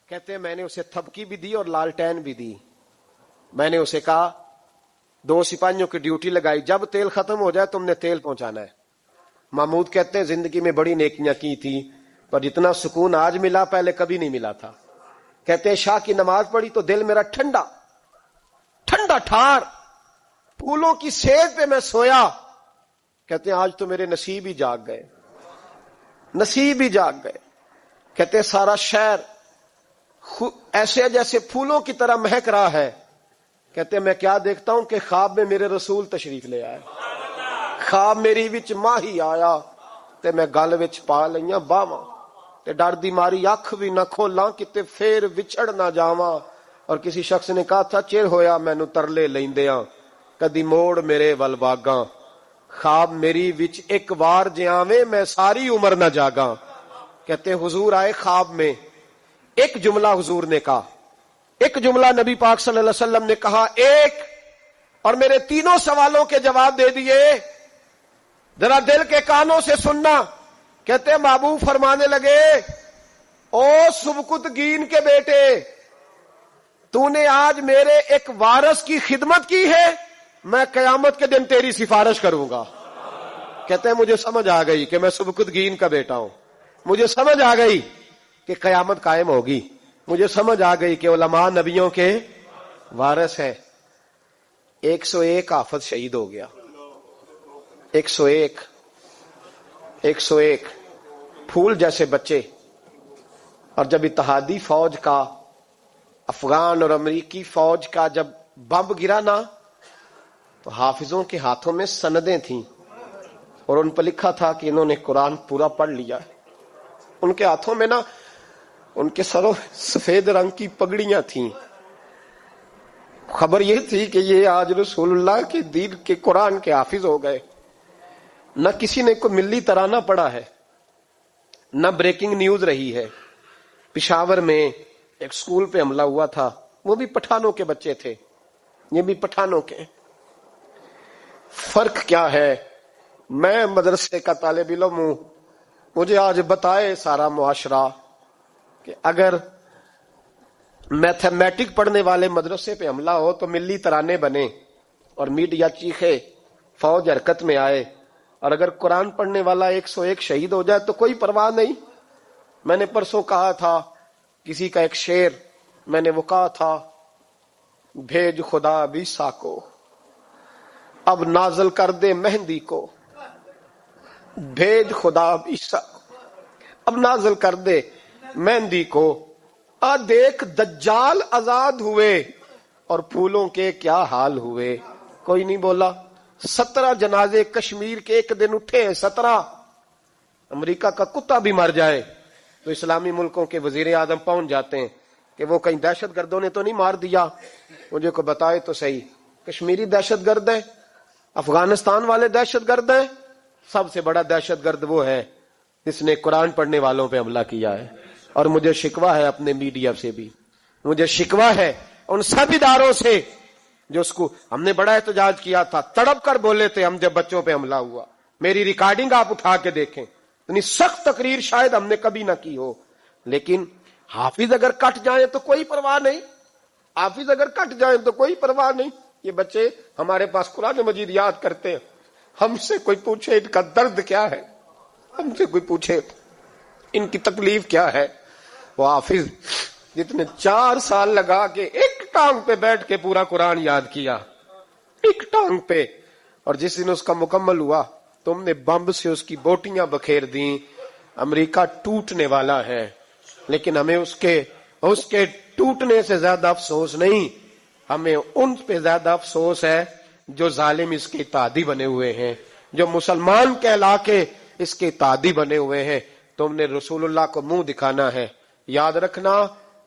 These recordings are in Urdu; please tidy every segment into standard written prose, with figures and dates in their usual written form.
کہتے ہیں میں نے اسے تھپکی بھی دی اور لالٹین بھی دی. میں نے اسے کہا 2 سپاہیوں کی ڈیوٹی لگائی, جب تیل ختم ہو جائے تم نے تیل پہنچانا ہے. محمود کہتے ہیں زندگی میں بڑی نیکیاں کی تھی پر جتنا سکون آج ملا پہلے کبھی نہیں ملا تھا. کہتے ہیں عشاء کی نماز پڑھی تو دل میرا ٹھنڈا ٹھنڈا ٹھار, پھولوں کی سیج پہ میں سویا. کہتے ہیں آج تو میرے نصیب ہی جاگ گئے, نصیب ہی جاگ گئے. کہتے ہیں سارا شہر ایسے جیسے پھولوں کی طرح مہک رہا ہے. کہتے ہیں میں کیا دیکھتا ہوں کہ خواب میں میرے رسول تشریف لے آئے. خواب میری وچ ماہی آیا تے میں گل وچ پا لئیاں باواں تے ڈر دی ماری اکھ بھی نہ کھولاں کتے پھر وچھڑ نہ جاواں. اور کسی شخص نے کہا تھا چر ہویا مینوں ترلے لیندیاں کدی موڑ میرے ول باگاں. خواب میری وچ ایک وار جے آویں میں ساری عمر نہ جاگاں. کہتے حضور آئے خواب میں, ایک جملہ حضور نے کہا, ایک جملہ نبی پاک صلی اللہ علیہ وسلم نے کہا ایک, اور میرے تینوں سوالوں کے جواب دے دیے. ذرا دل کے کانوں سے سننا. کہتے محبوب فرمانے لگے او سبکتگین کے بیٹے, تو نے آج میرے ایک وارث کی خدمت کی ہے, میں قیامت کے دن تیری سفارش کروں گا. کہتے ہیں مجھے سمجھ آ گئی کہ میں سبکتگین کا بیٹا ہوں, مجھے سمجھ آ گئی کہ قیامت قائم ہوگی, مجھے سمجھ آ گئی کہ علماء نبیوں کے وارث ہیں. 101 حافظ شہید ہو گیا. 101 پھول جیسے بچے. اور جب اتحادی فوج کا, افغان اور امریکی فوج کا جب بم گرا نا, تو حافظوں کے ہاتھوں میں سندیں تھیں اور ان پر لکھا تھا کہ انہوں نے قرآن پورا پڑھ لیا. ان کے ہاتھوں میں نا ان کے سروں سفید رنگ کی پگڑیاں تھیں. خبر یہ تھی کہ یہ آج رسول اللہ کے دین کے قرآن کے حافظ ہو گئے. نہ کسی نے کوئی ملی ترانہ پڑھا ہے, نہ بریکنگ نیوز رہی ہے. پشاور میں ایک سکول پہ حملہ ہوا تھا, وہ بھی پٹھانوں کے بچے تھے, یہ بھی پٹھانوں کے. فرق کیا ہے؟ میں مدرسے کا طالب علم ہوں, مجھے آج بتائے سارا معاشرہ کہ اگر میتھمیٹک پڑھنے والے مدرسے پہ حملہ ہو تو ملی ترانے بنے اور میڈیا چیخے, فوج حرکت میں آئے, اور اگر قرآن پڑھنے والا 101 شہید ہو جائے تو کوئی پرواہ نہیں. میں نے پرسوں کہا تھا کسی کا ایک شعر, میں نے وہ کہا تھا بھیج خدا عیسیٰ کو اب نازل کر دے مہندی کو, بھیج خدا عیسیٰ اب نازل کر دے مہندی کو. آ دیکھ دجال آزاد ہوئے اور پھولوں کے کیا حال ہوئے. کوئی نہیں بولا. 17 جنازے کشمیر کے ایک دن اٹھے ہیں. 17. امریکہ کا کتا بھی مر جائے تو اسلامی ملکوں کے وزیر اعظم پہنچ جاتے ہیں کہ وہ کہیں دہشت گردوں نے تو نہیں مار دیا. مجھے کو بتائے تو صحیح, کشمیری دہشت گرد ہے, افغانستان والے دہشت گرد ہیں, سب سے بڑا دہشت گرد وہ ہے جس نے قرآن پڑھنے والوں پہ حملہ کیا ہے. اور مجھے شکوہ ہے اپنے میڈیا سے بھی, مجھے شکوہ ہے ان سب اداروں سے جو اس کو, ہم نے بڑا احتجاج کیا تھا, تڑپ کر بولے تھے ہم جب بچوں پہ حملہ ہوا. میری ریکارڈنگ آپ اٹھا کے دیکھیں, اتنی سخت تقریر شاید ہم نے کبھی نہ کی ہو. لیکن حافظ اگر کٹ جائیں تو کوئی پرواہ نہیں, حافظ اگر کٹ جائیں تو کوئی پرواہ نہیں. یہ بچے ہمارے پاس قرآن مجید یاد کرتے ہیں, ہم سے کوئی پوچھے ان کا درد کیا ہے, ہم سے کوئی پوچھے ان کی تکلیف کیا ہے. وہ حافظ جتنے 4 سال لگا کے ایک ٹانگ پہ بیٹھ کے پورا قرآن یاد کیا, ایک ٹانگ پہ, اور جس دن اس کا مکمل ہوا تم نے بمب سے اس کی بوٹیاں بکھیر دیں. امریکہ ٹوٹنے والا ہے, لیکن ہمیں اس کے ٹوٹنے سے زیادہ افسوس نہیں, ہمیں ان پہ زیادہ افسوس ہے جو ظالم اس کے اتحادی بنے ہوئے ہیں, جو مسلمان کہلا کے اس کے اتحادی بنے ہوئے ہیں. تم نے رسول اللہ کو منہ دکھانا ہے. یاد رکھنا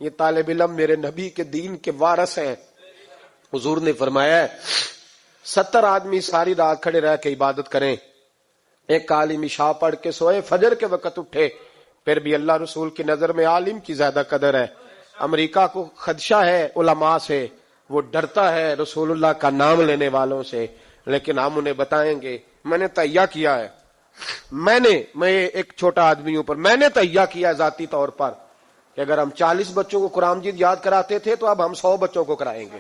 یہ طالب علم میرے نبی کے دین کے وارث ہیں. حضور نے فرمایا ہے 70 آدمی ساری رات کھڑے رہ کے عبادت کریں, ایک عالم عشاء پڑھ کے سوئے, فجر کے وقت اٹھے, پھر بھی اللہ رسول کی نظر میں عالم کی زیادہ قدر ہے. امریکہ کو خدشہ ہے علماء سے, وہ ڈرتا ہے رسول اللہ کا نام لینے والوں سے, لیکن ہم انہیں بتائیں گے. میں نے تہیہ کیا ہے, میں ایک چھوٹا آدمی ہوں پر میں نے تہیہ کیا ذاتی طور پر کہ اگر ہم 40 بچوں کو قرآن مجید یاد کراتے تھے تو اب ہم 100 بچوں کو کرائیں گے.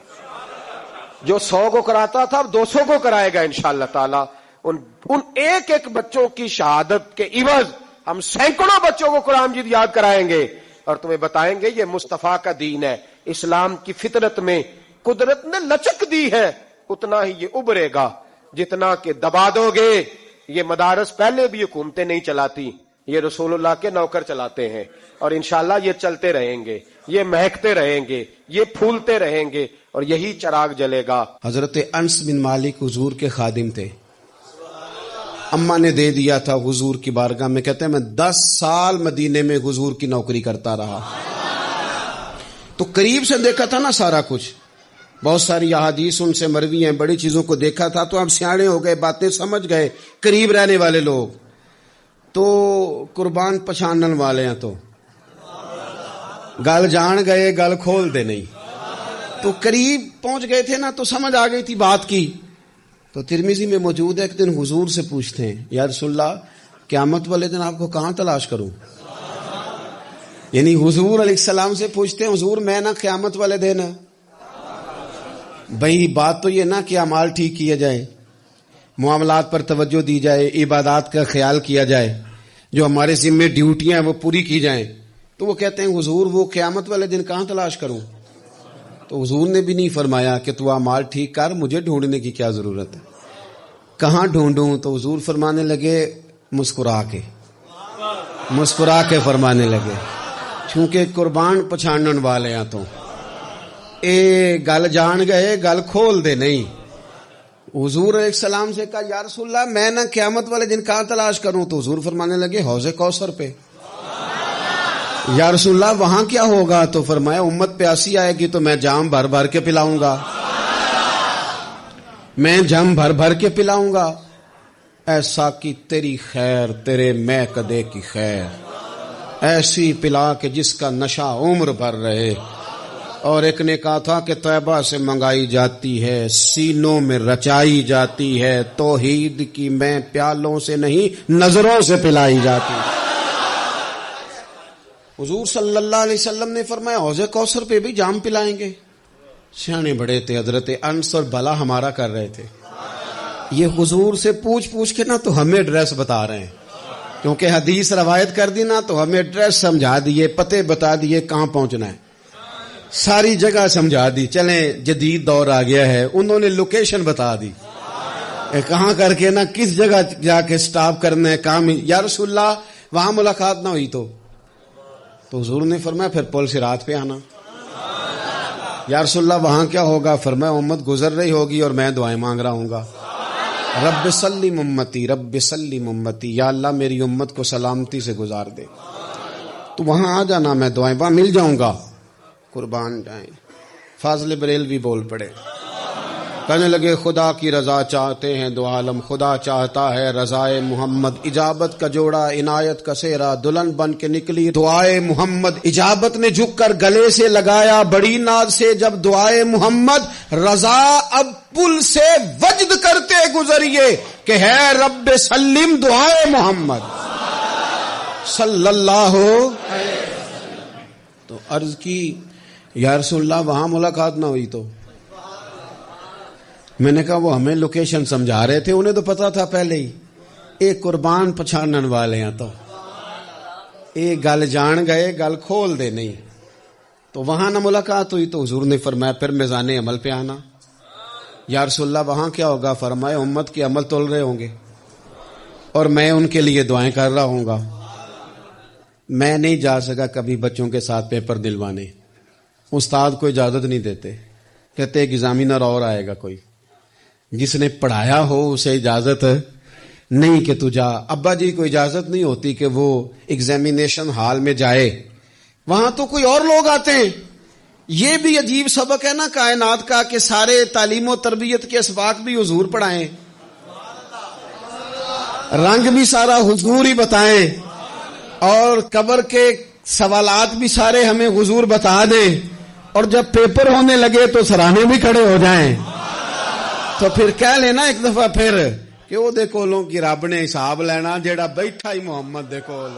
جو 100 کو کراتا تھا اب 200 کو کرائے گا انشاءاللہ تعالی. ان ایک ایک بچوں کی شہادت کے عوض ہم سینکڑوں بچوں کو قرآن مجید یاد کرائیں گے اور تمہیں بتائیں گے یہ مصطفیٰ کا دین ہے. اسلام کی فطرت میں قدرت نے لچک دی ہے, اتنا ہی یہ ابھرے گا جتنا کہ دبا دو گے. یہ مدارس پہلے بھی حکومتیں نہیں چلاتی, یہ رسول اللہ کے نوکر چلاتے ہیں, اور انشاءاللہ یہ چلتے رہیں گے, یہ مہکتے رہیں گے, یہ پھولتے رہیں گے, اور یہی چراغ جلے گا. حضرت انس بن مالک حضور کے خادم تھے. اماں نے دے دیا تھا حضور کی بارگاہ میں. کہتے ہیں میں 10 سال مدینے میں حضور کی نوکری کرتا رہا, تو قریب سے دیکھا تھا نا سارا کچھ. بہت ساری احادیث ان سے مروی ہیں, بڑی چیزوں کو دیکھا تھا. تو اب سیانے ہو گئے, باتیں سمجھ گئے, قریب رہنے والے لوگ تو قربان پچھانن والے ہیں. تو گل جان گئے, گل کھول دے نہیں. تو قریب پہنچ گئے تھے نا, تو سمجھ آ گئی تھی بات کی. تو ترمذی میں موجود ہے, ایک دن حضور سے پوچھتے ہیں یا رسول اللہ قیامت والے دن آپ کو کہاں تلاش کروں. یعنی حضور علیہ السلام سے پوچھتے ہیں حضور میں نا قیامت والے دن, بھئی بات تو یہ نا کہ اعمال ٹھیک کیا جائے, معاملات پر توجہ دی جائے, عبادات کا خیال کیا جائے, جو ہمارے ذمہ ڈیوٹیاں ہیں وہ پوری کی جائیں. تو وہ کہتے ہیں حضور وہ قیامت والے دن کہاں تلاش کروں. تو حضور نے بھی نہیں فرمایا کہ تو اعمال ٹھیک کر, مجھے ڈھونڈنے کی کیا ضرورت ہے, کہاں ڈھونڈوں. تو حضور فرمانے لگے مسکرا کے فرمانے لگے, چونکہ قربان پچھانن والے ہیں. تو اے گل جان گئے, گل کھول دے نہیں. حضور علیہ السلام سے کہا یا رسول اللہ میں نہ قیامت والے دن کہاں تلاش کروں. تو حضور فرمانے لگے حوض کوثر پہ. یا رسول اللہ وہاں کیا ہوگا. تو فرمایا امت پیاسی آئے گی تو میں جام بھر بھر کے پلاؤں گا, میں جام بھر بھر کے پلاؤں گا. ایسا کی تیری خیر تیرے میں کدے کی خیر, ایسی پلا کہ جس کا نشہ عمر بھر رہے. اور ایک نے کہا تھا کہ طیبہ سے منگائی جاتی ہے, سینوں میں رچائی جاتی ہے, توحید کی میں پیالوں سے نہیں نظروں سے پلائی جاتی ہے. حضور صلی اللہ علیہ وسلم نے فرمایا حوض کوثر پہ بھی جام پلائیں گے. سیانے بڑے تھے حضرت انس, اور بلا ہمارا کر رہے تھے. یہ حضور سے پوچھ کے نا تو ہمیں ایڈریس بتا رہے ہیں, کیونکہ حدیث روایت کر دی نا تو ہمیں ایڈریس سمجھا دیے, پتے بتا دیے کہاں پہنچنا ہے, ساری جگہ سمجھا دی. چلیں جدید دور آ گیا ہے, انہوں نے لوکیشن بتا دی کہاں کر کے نا کس جگہ جا کے سٹاپ کرنا ہے کام. یا رسول اللہ وہاں ملاقات نہ ہوئی تو حضور نے فرمایا پھر پل صراط پہ آنا. یا رسول اللہ وہاں کیا ہوگا. فرمایا امت گزر رہی ہوگی اور میں دعائیں مانگ رہا ہوں گا, رب سلم امتی رب سلم امتی, یا اللہ میری امت کو سلامتی سے گزار دے. تو وہاں آ جانا, میں دعائیں وہاں مل جاؤں گا. قربان جائیں. فاضل بریلوی بول پڑے, کہنے لگے خدا کی رضا چاہتے ہیں دو عالم, خدا چاہتا ہے رضائے محمد. اجابت کا جوڑا عنایت کا سہرا, دلہن بن کے نکلی دعائے محمد. اجابت نے جھک کر گلے سے لگایا بڑی ناز سے جب دعائے محمد. رضا اب پل سے وجد کرتے گزریے کہ ہے رب سلم دعائے محمد صلی اللہ علیہ. تو عرض کی یا رسول اللہ وہاں ملاقات نہ ہوئی. تو میں نے کہا وہ ہمیں لوکیشن سمجھا رہے تھے, انہیں تو پتا تھا پہلے ہی. ایک قربان پچھانن والے ہیں, تو ایک گل جان گئے, گل کھول دے نہیں. تو وہاں نہ ملاقات ہوئی تو حضور نے فرمایا پھر میزان عمل پہ آنا. یا رسول اللہ وہاں کیا ہوگا. فرمایا امت کے عمل تول رہے ہوں گے اور میں ان کے لیے دعائیں کر رہا ہوں گا. میں نہیں جا سکا کبھی بچوں کے ساتھ پیپر دلوانے, استاد کو اجازت نہیں دیتے, کہتے ایگزامینر اور آئے گا کوئی, جس نے پڑھایا ہو اسے اجازت نہیں کہ تو جا. ابا جی کو اجازت نہیں ہوتی کہ وہ ایگزامینیشن ہال میں جائے, وہاں تو کوئی اور لوگ آتے ہیں. یہ بھی عجیب سبق ہے نا کائنات کا کہ سارے تعلیم و تربیت کے اسباق بھی حضور پڑھائیں, رنگ بھی سارا حضور ہی بتائیں, اور قبر کے سوالات بھی سارے ہمیں حضور بتا دیں, اور جب پیپر ہونے لگے تو سراہنے بھی کھڑے ہو جائیں. تو پھر کہہ لینا ایک دفعہ پھر کہ وہ دے کولوں کی رب نے حساب لینا جیڑا بیٹھا ہی محمد دے کول.